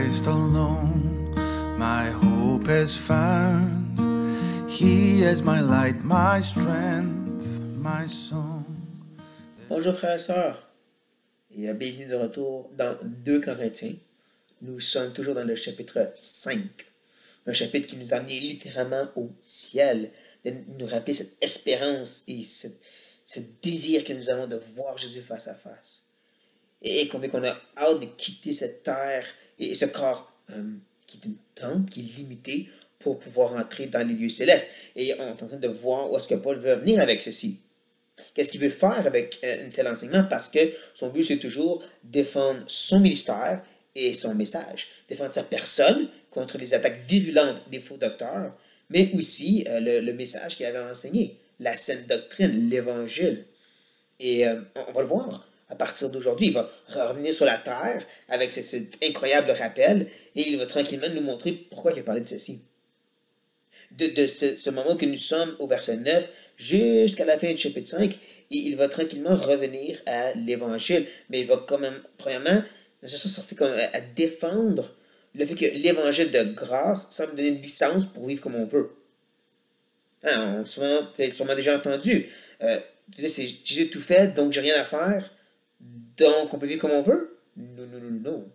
Christ alone, my hope is found. He is my light, my strength, my song. Bonjour frères et sœurs, et bienvenue de retour dans 2 Corinthiens. Nous sommes toujours dans le chapitre 5, un chapitre qui nous a amené littéralement au ciel, de nous rappeler cette espérance et ce désir que nous avons de voir Jésus face à face. Et combien qu'on a hâte de quitter cette terre et ce corps qui est une tente, qui est limité, pour pouvoir entrer dans les lieux célestes. Et on est en train de voir où est-ce que Paul veut venir avec ceci. Qu'est-ce qu'il veut faire avec un tel enseignement? Parce que son but, c'est toujours défendre son ministère et son message. Défendre sa personne contre les attaques virulentes des faux docteurs, mais aussi le message qu'il avait enseigné, la saine doctrine, l'évangile. Et on va le voir à partir d'aujourd'hui. Il va revenir sur la terre avec cet incroyable rappel et il va tranquillement nous montrer pourquoi il a parlé de ceci. De ce moment que nous sommes au verset 9 jusqu'à la fin du chapitre 5, et il va tranquillement revenir à l'évangile. Mais il va quand même, premièrement, ça fait comme à défendre le fait que l'évangile de grâce semble donner une licence pour vivre comme on veut. Hein, vous avez sûrement déjà entendu. C'est Jésus tout fait, donc j'ai rien à faire, donc on peut vivre comme on veut? Non.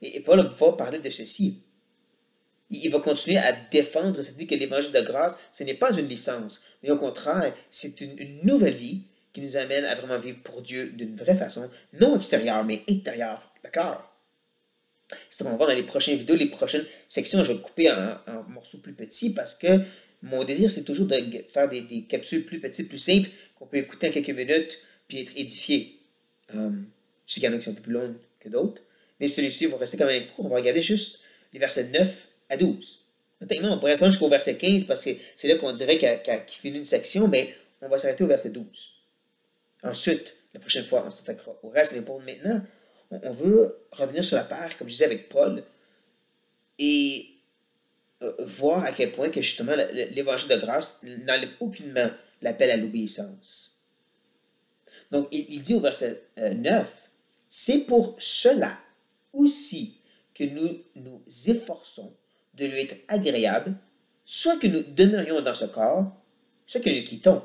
Et Paul va parler de ceci. Il va continuer à défendre cette idée que l'évangile de grâce, ce n'est pas une licence, mais au contraire, c'est une nouvelle vie qui nous amène à vraiment vivre pour Dieu d'une vraie façon, non extérieure, mais intérieure, d'accord? C'est ce qu'on va voir dans les prochaines vidéos, les prochaines sections. Je vais couper en morceaux plus petits parce que mon désir, c'est toujours de faire des capsules plus petites, plus simples, qu'on peut écouter en quelques minutes, puis être édifié. Je sais qu'il y en a qui sont un peu plus longs que d'autres, mais celui-ci va rester quand même court. On va regarder juste les versets 9 à 12. Techniquement, on pourrait se rendre jusqu'au verset 15 parce que c'est là qu'on dirait qu'il finit une section, mais on va s'arrêter au verset 12. Ensuite, la prochaine fois, on s'attaquera au reste, mais pour maintenant, on veut revenir sur la terre, comme je disais avec Paul, et voir à quel point que justement l'évangile de grâce n'enlève aucunement l'appel à l'obéissance. Donc, il dit au verset 9, « C'est pour cela aussi que nous nous efforçons de lui être agréable, soit que nous demeurions dans ce corps, soit que nous quittons. »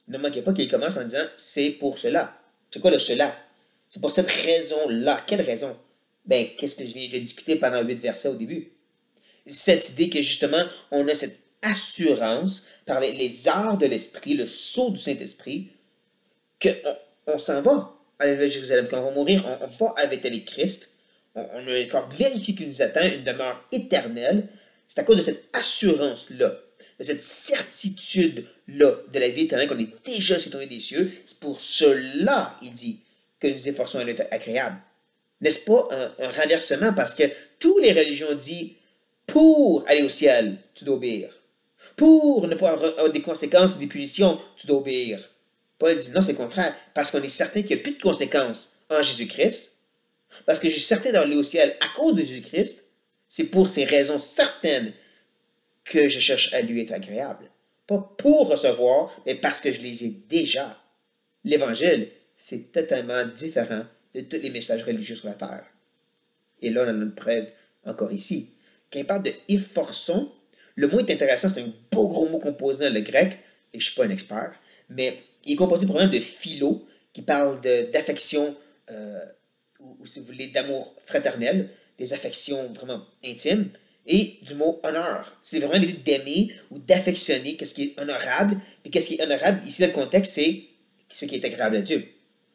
Ne manquez pas qu'il commence en disant « c'est pour cela ». C'est quoi le cela? C'est pour cette raison-là. Quelle raison? Ben, qu'est-ce que je viens de discuter pendant 8 versets au début? Cette idée que justement, on a cette assurance par les arts de l'Esprit, le sceau du Saint-Esprit, qu'on s'en va à la Nouvelle-Jérusalem. Quand on va mourir, on va avec Christ. On a un corps glorifié qui nous attend, une demeure éternelle. C'est à cause de cette assurance-là, de cette certitude-là de la vie éternelle qu'on est déjà citoyen des cieux. C'est pour cela, il dit, que nous efforçons à être agréable. N'est-ce pas un renversement? Parce que toutes les religions disent, pour aller au ciel, tu dois obéir. Pour ne pas avoir des conséquences, des punitions, tu dois obéir. Paul dit non, c'est le contraire, parce qu'on est certain qu'il n'y a plus de conséquences en Jésus-Christ, parce que je suis certain d'aller au ciel à cause de Jésus-Christ, c'est pour ces raisons certaines que je cherche à lui être agréable. Pas pour recevoir, mais parce que je les ai déjà. L'Évangile, c'est totalement différent de tous les messages religieux sur la terre. Et là, on a une preuve encore ici. Quand il parle de « efforçons », le mot est intéressant, c'est un beau gros mot composé dans le grec, et je ne suis pas un expert, mais il est composé probablement de philo, qui parle d'affection, ou si vous voulez, d'amour fraternel, des affections vraiment intimes, et du mot honneur. C'est vraiment l'idée d'aimer ou d'affectionner qu'est-ce qui est honorable, et qu'est-ce qui est honorable, ici, dans le contexte, c'est ce qui est agréable à Dieu.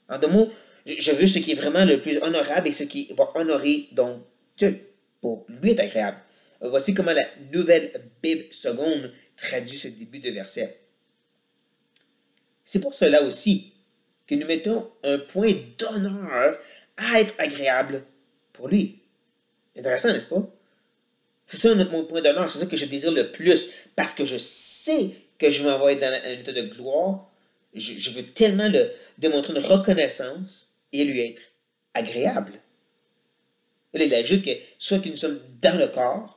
En deux mots, je veux ce qui est vraiment le plus honorable et ce qui va honorer donc Dieu, pour lui être agréable. Voici comment la Nouvelle Bible seconde traduit ce début de verset. C'est pour cela aussi que nous mettons un point d'honneur à être agréable pour lui. Intéressant, n'est-ce pas? C'est ça mon point d'honneur, c'est ça que je désire le plus, parce que je sais que je m'en vais être dans un état de gloire. Je veux tellement démontrer une reconnaissance et lui être agréable. Et là, il ajoute que soit que nous sommes dans le corps,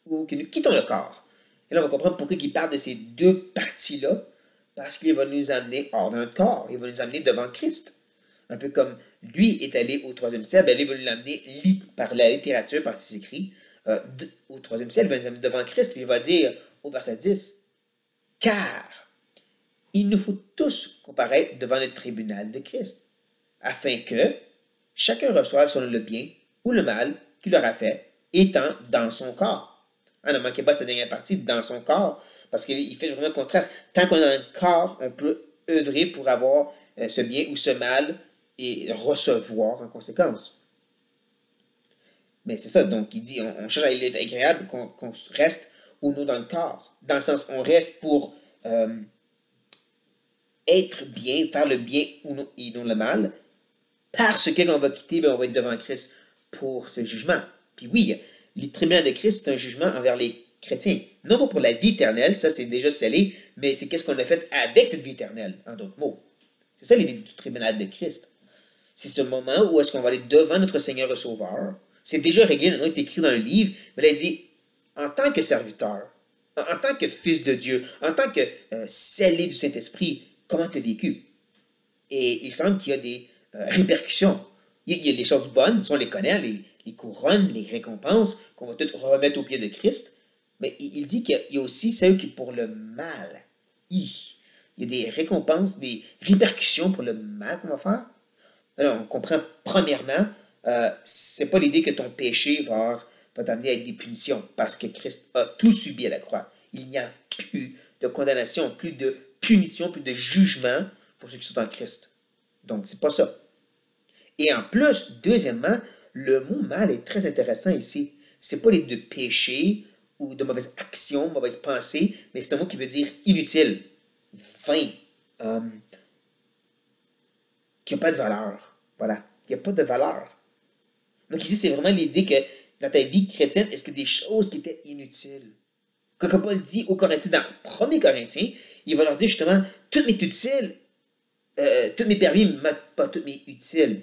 ou que nous quittons le corps. Et là, on va comprendre pourquoi il parle de ces deux parties-là, parce qu'il va nous amener hors de notre corps, il va nous amener devant Christ. Un peu comme lui est allé au troisième ciel, ben, lui va l'amener par la littérature, par ses écrits, au troisième ciel, il va nous amener devant Christ, puis il va dire au verset 10, car il nous faut tous comparaître devant le tribunal de Christ, afin que chacun reçoive selon le bien ou le mal qu'il aura fait, étant dans son corps. Ne manquez pas cette dernière partie, dans son corps, parce qu'il fait vraiment un contraste. Tant qu'on a un corps, on peut œuvrer pour avoir ce bien ou ce mal et recevoir en conséquence. Mais c'est ça, donc il dit, on cherche à être agréable, qu'on reste ou non dans le corps. Dans le sens, on reste pour être bien, faire le bien ou non, et non le mal, parce que quand on va quitter, ben, on va être devant Christ pour ce jugement. Puis oui, le tribunal de Christ, c'est un jugement envers les chrétiens. Non pas pour la vie éternelle, ça c'est déjà scellé, mais c'est qu'est-ce qu'on a fait avec cette vie éternelle, en d'autres mots. C'est ça l'idée du tribunal de Christ. C'est ce moment où est-ce qu'on va aller devant notre Seigneur le Sauveur. C'est déjà réglé, il est écrit dans le livre, mais là il dit, en tant que serviteur, en tant que fils de Dieu, en tant que scellé du Saint-Esprit, comment tu as vécu? Et il semble qu'il y a des répercussions. Il y a les choses bonnes, on les connaît, les couronnes, les récompenses, qu'on va toutes remettre au pied de Christ. Mais il dit qu'il y a aussi celles qui pour le mal. Il y a des récompenses, des répercussions pour le mal qu'on va faire. Alors, on comprend premièrement, c'est pas l'idée que ton péché va t'amener avec des punitions, parce que Christ a tout subi à la croix. Il n'y a plus de condamnation, plus de punition, plus de jugement pour ceux qui sont en Christ. Donc, c'est pas ça. Et en plus, deuxièmement, le mot mal est très intéressant ici. C'est pas l'idée de péché ou de mauvaise action, mauvaise pensée, mais c'est un mot qui veut dire inutile, vain, qui n'a pas de valeur. Voilà, qui n'a pas de valeur. Donc ici, c'est vraiment l'idée que dans ta vie chrétienne, est-ce que des choses qui étaient inutiles? Quand Paul dit aux Corinthiens, dans 1 Corinthiens, il va leur dire justement, tout m'est utile, tout m'est permis, mais pas tout m'est utile.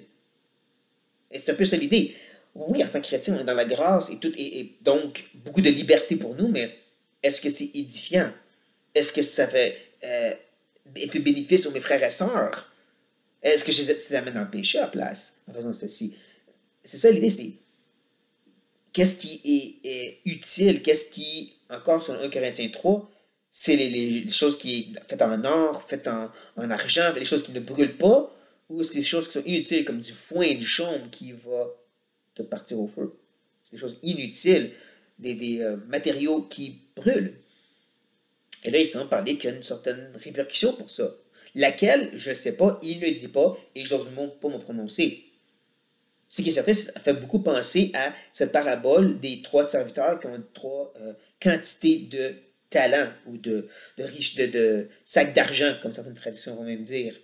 Et c'est un peu ça l'idée. Oui, en tant que chrétien, on est dans la grâce et donc beaucoup de liberté pour nous, mais est-ce que c'est édifiant? Est-ce que ça fait être un bénéfice aux mes frères et sœurs? Est-ce que je les amène dans le péché à la place en faisant ceci? C'est ça l'idée, c'est qu'est-ce qui est utile, qu'est-ce qui, encore sur 1 Corinthiens 3, c'est les choses qui sont faites en or, faites en argent, les choses qui ne brûlent pas, ou c'est des choses qui sont inutiles, comme du foin, du chaume qui va te partir au feu. C'est des choses inutiles, des matériaux qui brûlent. Et là, il semble parler qu'il y a une certaine répercussion pour ça. Laquelle, je ne sais pas, il ne dit pas, et je n'ose pas me prononcer. Ce qui est certain, ça fait beaucoup penser à cette parabole des trois serviteurs qui ont trois quantités de talents ou de sacs d'argent, comme certaines traductions vont même dire.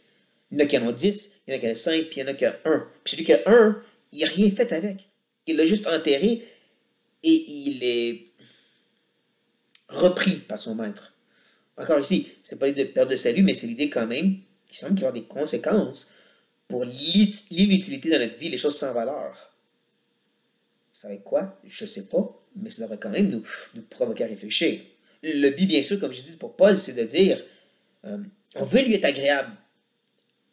Il y en a qui en ont 10, il y en a qui en ont 5, puis il y en a qui en ont 1. Puis celui qui a 1, il n'a rien fait avec. Il l'a juste enterré et il est repris par son maître. Encore ici, c'est pas l'idée de perte de salut, mais c'est l'idée quand même qu'il semble qu'il y avoir des conséquences pour l'inutilité dans notre vie, les choses sans valeur. Ça va être quoi? Je ne sais pas, mais ça devrait quand même nous provoquer à réfléchir. Le but, bien sûr, comme je dis pour Paul, c'est de dire on veut lui être agréable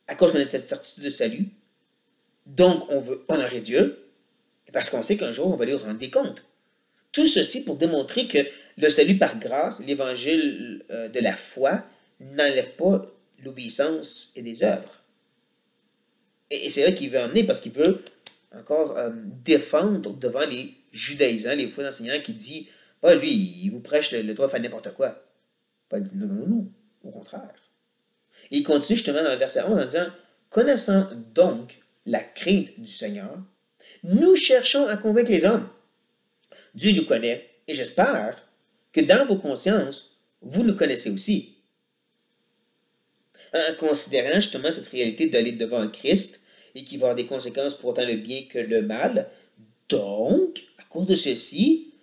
à cause qu'on a cette certitude de salut. Donc, on veut honorer Dieu, parce qu'on sait qu'un jour, on va lui rendre des comptes. Tout ceci pour démontrer que le salut par grâce, l'évangile de la foi, n'enlève pas l'obéissance et des œuvres. Et c'est là qu'il veut emmener, parce qu'il veut encore défendre devant les judaïsants, les faux enseignants qui disent ah, lui, il vous prêche le droit de faire n'importe quoi. Paul dit non, au contraire. Et il continue justement dans le verset 11 en disant connaissant donc la crainte du Seigneur, nous cherchons à convaincre les hommes. Dieu nous connaît, et j'espère que dans vos consciences, vous nous connaissez aussi. En considérant justement cette réalité d'aller devant Christ et qui va avoir des conséquences pour autant le bien que le mal, donc, à cause de ceci,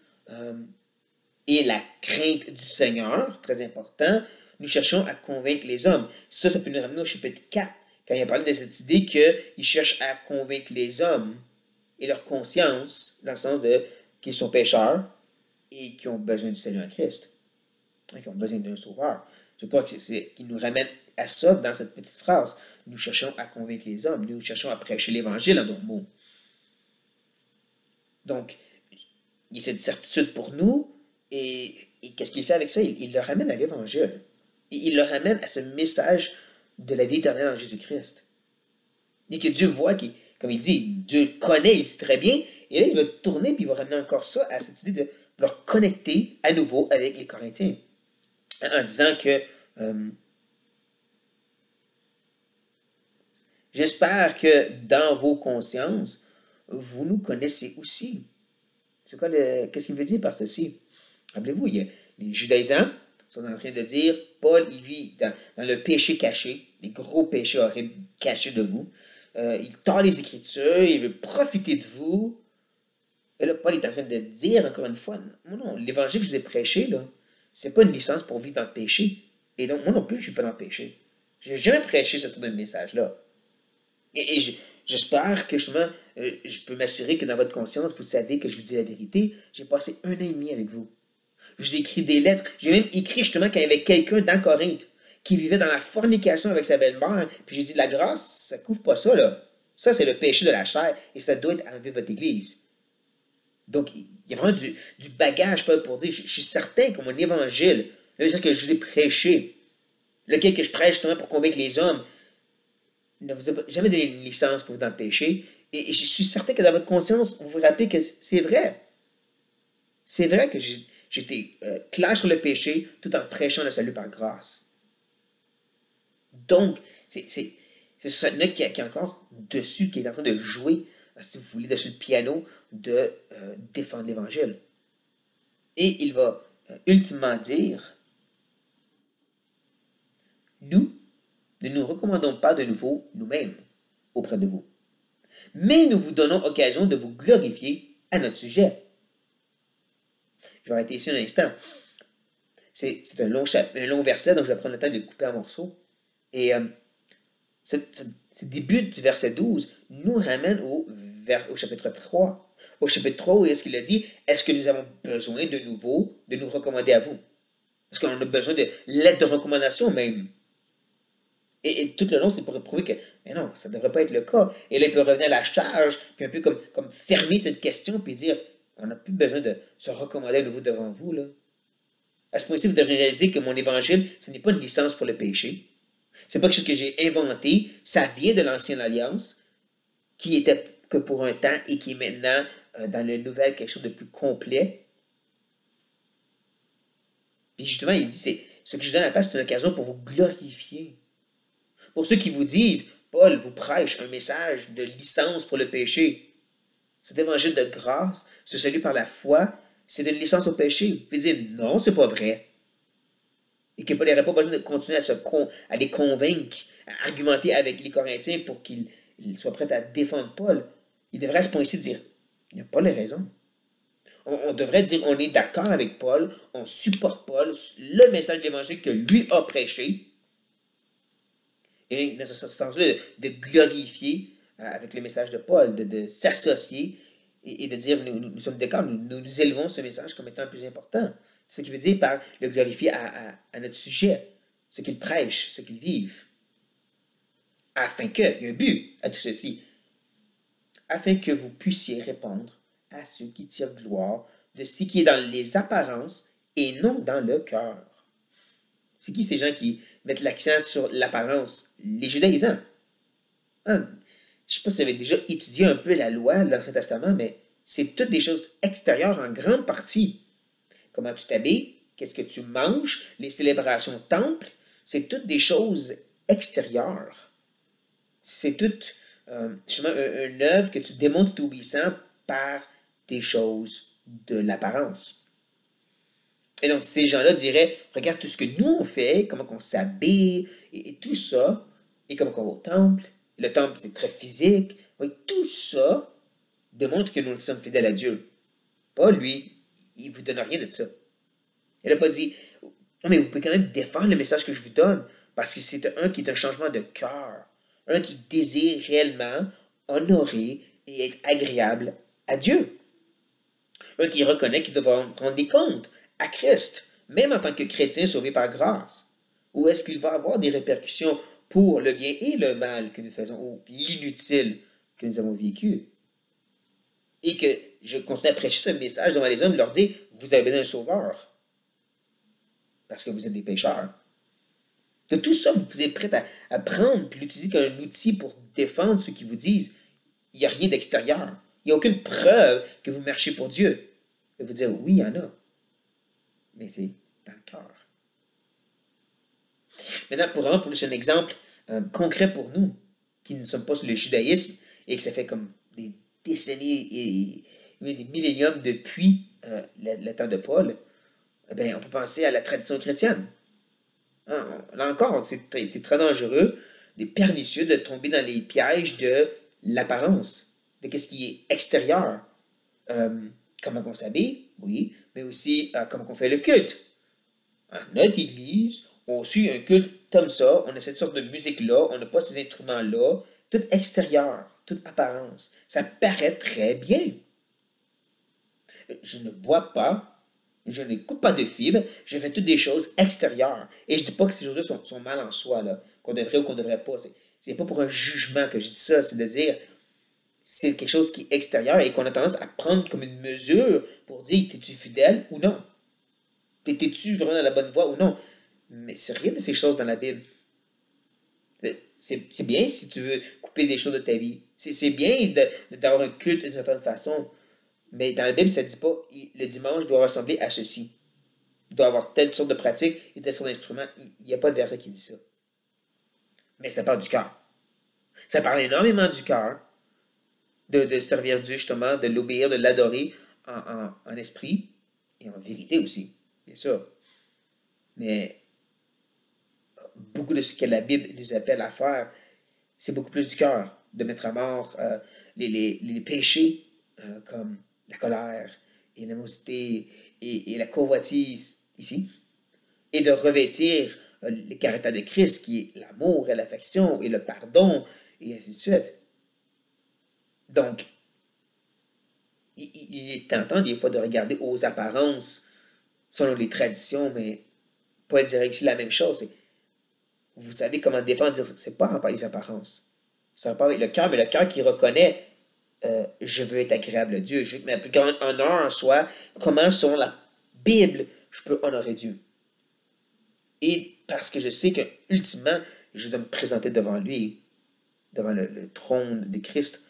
et la crainte du Seigneur, très important, nous cherchons à convaincre les hommes. Ça peut nous ramener au chapitre 4, quand il a parlé de cette idée qu'il cherche à convaincre les hommes et leur conscience, dans le sens de qu'ils sont pécheurs et qui ont besoin du salut en Christ, qui ont besoin d'un sauveur. Je crois qu'il nous ramène à ça dans cette petite phrase. nous cherchons à convaincre les hommes, nous cherchons à prêcher l'Évangile en d'autres mots. Donc, il y a cette certitude pour nous, et qu'est-ce qu'il fait avec ça? Il le ramène à l'Évangile. Il le ramène à ce message de la vie éternelle en Jésus-Christ. Et que Dieu voit, comme il dit, Dieu connaît, il sait très bien, et là, il va tourner, puis il va ramener encore ça à cette idée de leur connecter à nouveau avec les Corinthiens, en disant que j'espère que dans vos consciences, vous nous connaissez aussi. Qu'est-ce qu'il veut dire par ceci? Rappelez-vous, les judaïsants sont en train de dire, Paul, il vit dans le péché caché, les gros péchés horribles cachés de vous. Il tord les Écritures, il veut profiter de vous. Et là, Paul est en train de dire, encore une fois, non, l'évangile que je vous ai prêché, là, c'est pas une licence pour vivre dans le péché. Et donc, moi non plus, je suis pas dans le péché. Je n'ai jamais prêché ce genre de message-là. Et j'espère que, justement, je peux m'assurer que dans votre conscience, vous savez que je vous dis la vérité. J'ai passé 1 an et demi avec vous. Je vous ai écrit des lettres. J'ai même écrit, justement, quand il y avait quelqu'un dans Corinthe qui vivait dans la fornication avec sa belle-mère. Puis j'ai dit, la grâce, ça couvre pas ça, là. Ça, c'est le péché de la chair. Et ça doit être enlevé de votre Église. Donc, il y a vraiment du bagage pour dire, je suis certain que mon évangile, le message que je vous ai prêché, lequel que je prêche justement pour convaincre les hommes, ne vous a jamais donné une licence pour vous dans le péché. Et je suis certain que dans votre conscience, vous vous rappelez que c'est vrai. C'est vrai que j'étais clair sur le péché tout en prêchant le salut par grâce. Donc, c'est sur cette note qui est encore dessus, qui est en train de jouer, si vous voulez, dessus le piano, de défendre l'Évangile. Et il va ultimement dire, nous ne nous recommandons pas de nouveau nous-mêmes auprès de vous, mais nous vous donnons occasion de vous glorifier à notre sujet. Je vais arrêter ici un instant. C'est un long verset, donc je vais prendre le temps de le couper en morceaux. Et ce début du verset 12 nous ramène au chapitre 3. Au chapitre 3, où est-ce qu'il a dit, est-ce que nous avons besoin de nouveau de nous recommander à vous? Est-ce qu'on a besoin de lettre de recommandation même? Et tout le long, c'est pour prouver que, mais non, ça ne devrait pas être le cas. Et là, il peut revenir à la charge, puis un peu comme fermer cette question, puis dire, on n'a plus besoin de se recommander à nouveau devant vous, là. À ce point-ci, vous devrez réaliser que mon évangile, ce n'est pas une licence pour le péché. Ce n'est pas quelque chose que j'ai inventé. Ça vient de l'Ancienne Alliance, qui était que pour un temps et qui est maintenant, dans le Nouvel, quelque chose de plus complet. Puis justement, il dit, ce que je donne à la place, c'est une occasion pour vous glorifier. Pour ceux qui vous disent, Paul vous prêche un message de licence pour le péché. Cet évangile de grâce, ce salut par la foi, c'est une licence au péché. Vous pouvez dire, non, c'est pas vrai. Et que Paul n'aurait pas besoin de continuer à les convaincre, à argumenter avec les Corinthiens pour qu'ils soient prêts à défendre Paul. Il devrait à ce point-ci dire, il n'y a pas les raisons. On devrait dire, on est d'accord avec Paul, on supporte Paul, le message de l'évangile que lui a prêché. Et dans ce sens-là, de glorifier avec le message de Paul, de s'associer et de dire, nous sommes d'accord, nous élevons ce message comme étant le plus important. C'est ce qu'il veut dire par le glorifier à notre sujet, ce qu'il prêche, ce qu'il vive. Afin que, il y a un but à tout ceci, afin que vous puissiez répondre à ceux qui tirent gloire de ce qui est dans les apparences et non dans le cœur. C'est qui ces gens qui mettent l'accent sur l'apparence? Les judaïsants. Je ne sais pas si vous avez déjà étudié un peu la loi de l'Ancien Testament, mais c'est toutes des choses extérieures en grande partie. Comment tu t'habilles, qu'est-ce que tu manges, les célébrations au temple, c'est toutes des choses extérieures. C'est toute justement une œuvre que tu démontres t'es obéissant par des choses de l'apparence. Et donc, ces gens-là diraient, regarde tout ce que nous on fait, comment on s'habille, et tout ça, et comment on va au temple. Le temple, c'est très physique. Oui, tout ça démontre que nous sommes fidèles à Dieu. Paul, lui, il ne vous donne rien de ça. Il n'a pas dit, non, mais vous pouvez quand même défendre le message que je vous donne, parce que c'est un qui est un changement de cœur, un qui désire réellement honorer et être agréable à Dieu. Un qui reconnaît qu'il doit rendre des comptes à Christ, même en tant que chrétien sauvé par grâce. Ou est-ce qu'il va avoir des répercussions pour le bien et le mal que nous faisons, ou l'inutile que nous avons vécu. Et que je continue à prêcher ce message devant les hommes, leur dire, vous avez besoin d'un sauveur, parce que vous êtes des pécheurs. De tout ça, vous êtes prêts à prendre et l'utiliser comme un outil pour défendre ceux qui vous disent, il n'y a rien d'extérieur. Il n'y a aucune preuve que vous marchez pour Dieu. Et vous dire, oui, il y en a. Mais c'est dans le cœur. Maintenant, pour un exemple concret pour nous, qui ne sommes pas sur le judaïsme, et que ça fait comme des décennies et des milléniums depuis le temps de Paul, eh bien, on peut penser à la tradition chrétienne. Hein, là encore, c'est très dangereux, des pernicieux de tomber dans les pièges de l'apparence, de ce qui est extérieur. Comment on s'habille, oui, mais aussi comment on fait le culte. Hein, notre Église, on suit un culte comme ça, on a cette sorte de musique-là, on n'a pas ces instruments-là, tout extérieur, toute apparence. Ça paraît très bien. Je ne bois pas, je n'écoute pas de fibres, je fais toutes des choses extérieures. Et je ne dis pas que ces choses-là sont mal en soi, là, qu'on devrait ou qu'on ne devrait pas. C'est pas pour un jugement que je dis ça, c'est de dire c'est quelque chose qui est extérieur et qu'on a tendance à prendre comme une mesure pour dire t'es-tu fidèle ou non? T'es-tu vraiment dans la bonne voie ou non? Mais c'est rien de ces choses dans la Bible. C'est bien si tu veux couper des choses de ta vie. C'est bien d'avoir un culte d'une certaine façon. Mais dans la Bible, ça ne dit pas le dimanche doit ressembler à ceci. Il doit avoir telle sorte de pratique et telle sorte d'instrument. Il n'y a pas de verset qui dit ça. Mais ça parle du cœur. Ça parle énormément du cœur, de servir Dieu justement, de l'obéir, de l'adorer en esprit et en vérité aussi, bien sûr. Mais beaucoup de ce que la Bible nous appelle à faire, c'est beaucoup plus du cœur, de mettre à mort les péchés comme la colère et l'animosité et la convoitise ici, et de revêtir le caractère de Christ qui est l'amour et l'affection et le pardon et ainsi de suite. Donc, il est tentant des fois de regarder aux apparences selon les traditions, mais pas dire ici la même chose. Vous savez comment défendre, dire c'est pas rapport les apparences. C'est rapport avec le cœur, mais le cœur qui reconnaît je veux être agréable à Dieu, je veux que ma plus grande honneur soit comment, selon la Bible, je peux honorer Dieu. Et parce que je sais que, ultimement, je dois me présenter devant lui, devant le trône de Christ.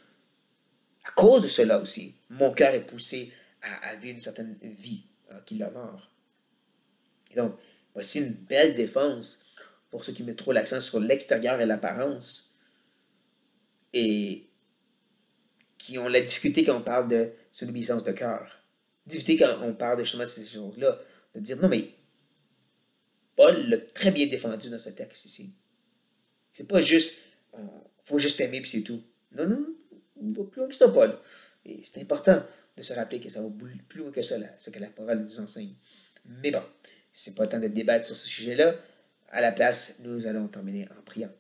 À cause de cela aussi, mon cœur est poussé à vivre une certaine vie qui l'honore. Et donc, voici une belle défense pour ceux qui mettent trop l'accent sur l'extérieur et l'apparence et qui ont la difficulté quand on parle de son obéissance de cœur. Difficulté quand on parle justement de ces choses-là, de dire non, mais Paul l'a très bien défendu dans ce texte ici. C'est pas juste, faut juste aimer puis c'est tout. Non, non, on va plus loin que ça, Paul. Et c'est important de se rappeler que ça va plus loin que ça, ce que la parole nous enseigne. Mais bon, c'est pas le temps de débattre sur ce sujet-là. À la place, nous allons terminer en priant.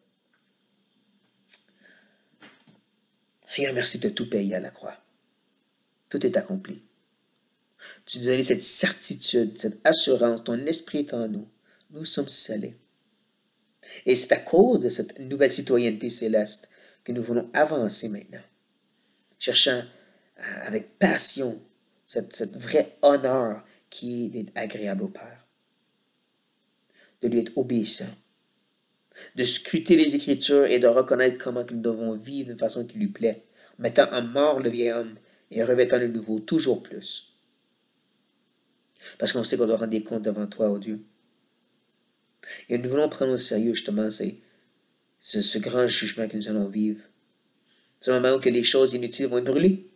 Seigneur, merci de tout payer à la croix. Tout est accompli. Tu nous as donné cette certitude, cette assurance, ton esprit est en nous. Nous sommes scellés. Et c'est à cause de cette nouvelle citoyenneté céleste que nous voulons avancer maintenant, cherchant avec passion cette vraie honneur qui est d'être agréable au Père, de lui être obéissant, de scruter les Écritures et de reconnaître comment nous devons vivre d'une façon qui lui plaît, mettant en mort le vieil homme et revêtant le nouveau toujours plus. Parce qu'on sait qu'on doit rendre des comptes devant toi, oh Dieu. Et nous voulons prendre au sérieux justement ce grand jugement que nous allons vivre. C'est un moment où que les choses inutiles vont être brûlées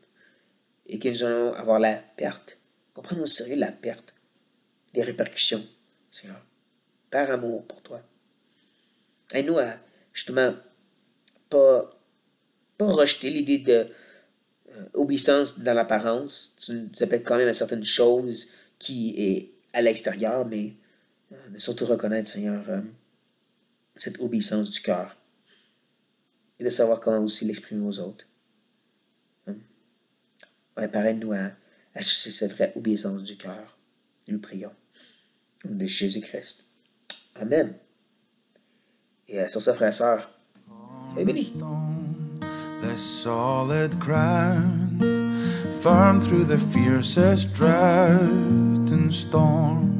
et que nous allons avoir la perte. Qu'on prenne au sérieux la perte, les répercussions, Seigneur, par amour pour toi. Aide-nous à justement pas rejeter l'idée de obéissance dans l'apparence. Tu nous appelles quand même à certaines choses qui est à l'extérieur, mais de surtout reconnaître, Seigneur, cette obéissance du cœur et de savoir comment aussi l'exprimer aux autres. Ouais, pareil-nous à chercher cette vraie obéissance du cœur. Nous prions. Au nom de Jésus-Christ. Amen. Et sur ça, frères et sœurs, soyez bénis. Stone, the solid ground, firm through the fiercest drought and storm.